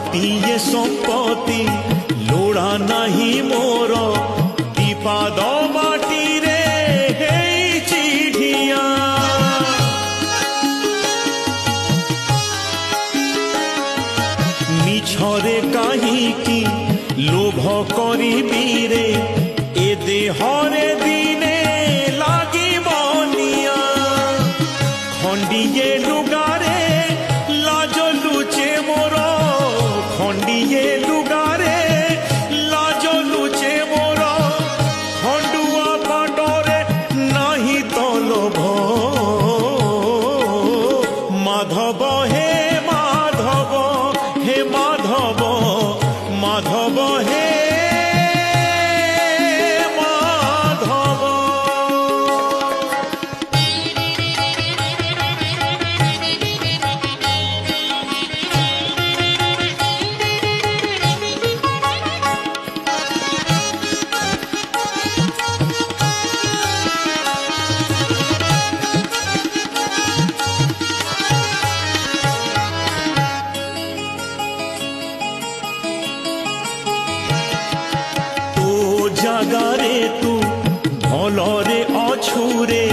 गोटिए संपत्ति लोड़ा नहीं मोर दीपाद माटी रे हेइछि ढिया मिछरे काहीकि लोभ करिबि रे ए देहरे दिने लागिब निया खंडिए लुगारे लाज लुचे मोर खंडिए लुगारे लाज लुचे मोर खंडुआ पाटरे नाही तो लोभ माधव हे माधव हे माधव माधव हे माधव। জাগারে তু ভলরে অছুরে